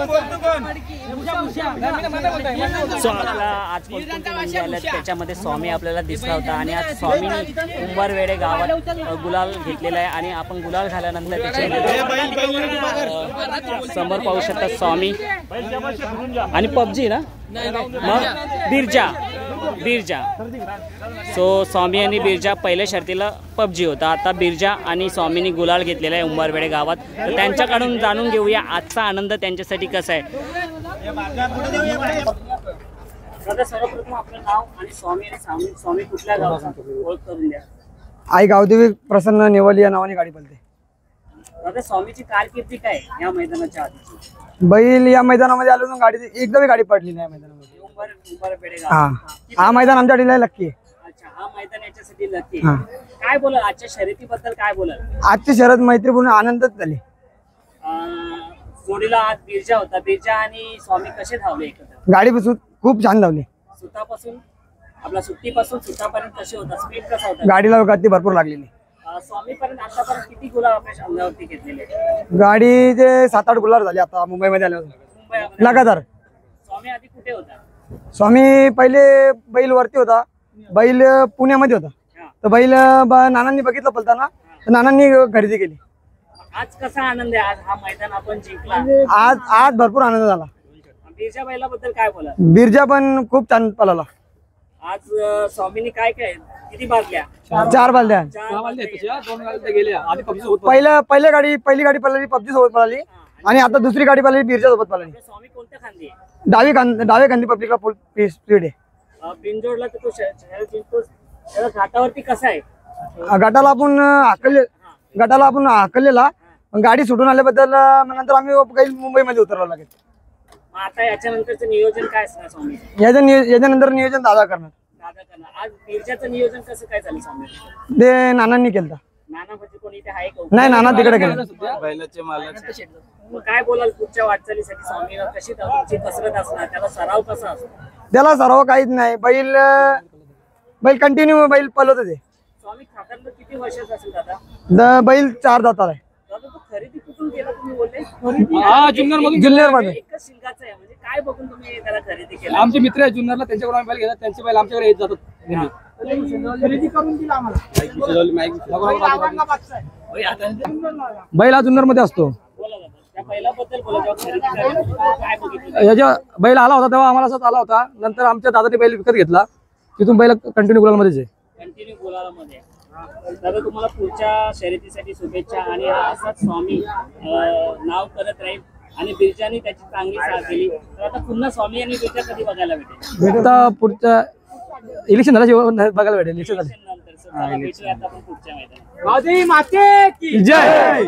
So आपला आज त्याच्यामध्ये स्वामी आपल्याला दिसला होता आणि आज स्वामीने उंबरवेडे गावात गुलाल घेतलेला आहे आणि आपण गुलाल झाल्यानंतर त्याच्यामध्ये समोर पाहू शकता स्वामी आणि पबजी ना मग बिरजा सो स्वामी आणि बिरजा पहिल्या शर्तीला पबजी होता, आता बिरजा आणि स्वामीनी गुलाल घेतलेला आहे उंबरवेडे गावात. तर त्यांच्याकडून जाणून घेऊया आजचा आनंद त्यांच्यासाठी कसा आहे. सर्वप्रथम आपलं नाव आणि स्वामी कुठल्या गावाचा ओळख करून द्या. आई गावदेवी प्रसन्न नेवली या नावाने गाडी पळते. दादा स्वामीची कारकिर्दी काय या मैदानाच्या आधीची? बैल या मैदानामध्ये आलो तर गाडी एकदा भी गाडी पडली नाही मैदानामध्ये. हा मैदान आमच्या लक्की आहे. अच्छा, हा मैदान याच्यासाठी लक्की. काय बोलाल आजच्या शर्यतीबद्दल? काय बोलाल? आजची शर्यत मैत्रीपूर्ण आनंदच झाली. जोडीला आज बिरजा होता, बिरजा आणि स्वामी कसे धावले एकत्र? गाडीपासून खूप छान धावले. सुतापासून आपला सुट्टीपासून सुतापर्यंत कसे होता? स्पीड कसा होता? गाडीला गती भरपूर लागलेली. स्वामी पर्यंत आतापर्यंत किती गुलाल आपल्या अंगावरती घेतलेले? गाडीचे 7-8 गुलाल झाले आता मुंबईमध्ये आल्यावर लगातार. स्वामी आधी कुठे होता? स्वामी पहिले बैल वरती होता, बैल पुण्यामध्ये होता. तर बैल नानांनी बघितलं पलताना तर नानांनी खरेदी केली. आज कसा आनंद आहे? आज हा मैदान आपण जिंकला. आज भरपूर आनंद झाला. बिरजा बैलाबद्दल काय बोला? बिरजा पण खूप छान पळाला. आज स्वामीनी काय किती बादल्या? 4 बादल्या. पहिली गाडी पळाली पबजी सोबत पळाली आणि आता दुसरी गाडी पळाली बिरजा सोबत पळाली. स्वामी कोणत्या खांदी? डावे खांदी पब्लिकला स्पीड आहे. बिंजोडला तर तो घाटावरती कसा आहे? गटाला आपण हाकललेला गाडी सुटून आल्याबद्दल नंतर आम्ही मुंबईमध्ये उतरलो लागेल. आता याच्यानंतरचं नियोजन काय असणार स्वामी? याच्यानंतर नियोजन दादा करणार. आज बिरजाचं नियोजन कसं काय झालं स्वामी? ते नानांनी केलं. नाना म्हणजे कोणी इथे आहे का? नाही, नाना तिकडे गेले. मग काय बोलाल पुढच्या वाटचालीसाठी? स्वामीला कशी तुमची कसरत असणार? त्याला सराव कसा असतो? त्याला सराव काहीच नाही. बैल कंटिन्यू बैल पळत होते. स्वामी खाकरला किती वर्षाचा असेल दादा? बैल 4 दाताला आहे. दादा तो खरेदी कुठून केला तुम्ही बोलले? जुन्नर मध्ये. एकच शिंगाचा आहे म्हणजे काय बघून तुम्ही त्याला खरेदी केला? आमचे मित्र आहे जुन्नरला, त्यांच्याकडून आम्ही बैल घेतात. त्यांचे बैल आमच्याकडे येत जातात. खरेदी करून दिला आम्हाला. बैल हा जुन्नर मध्ये असतो. याच्या बैल आला होता तेव्हा आम्हाला असंच आला होता. नंतर आमच्या दादाने बैल विकत घेतला. तिथून बैल कंटिन्यू गुलालमध्येच आहे. कंटिन्यू गुलालमध्ये. दादा तुम्हाला पुढच्या शर्यतीसाठी शुभेच्छा आणि असाच स्वामी नाव करत राहील आणि बिरजानी त्याची चांगली साथ दिली. तर आता पुन्हा स्वामी आणि बिरजा कधी बघायला भेटेल? आता पुढच्या इलेक्शन झालं बघायला भेटेल. इलेक्शन नंतर भेटूया आता आपण पुढच्या मैदानात. जय.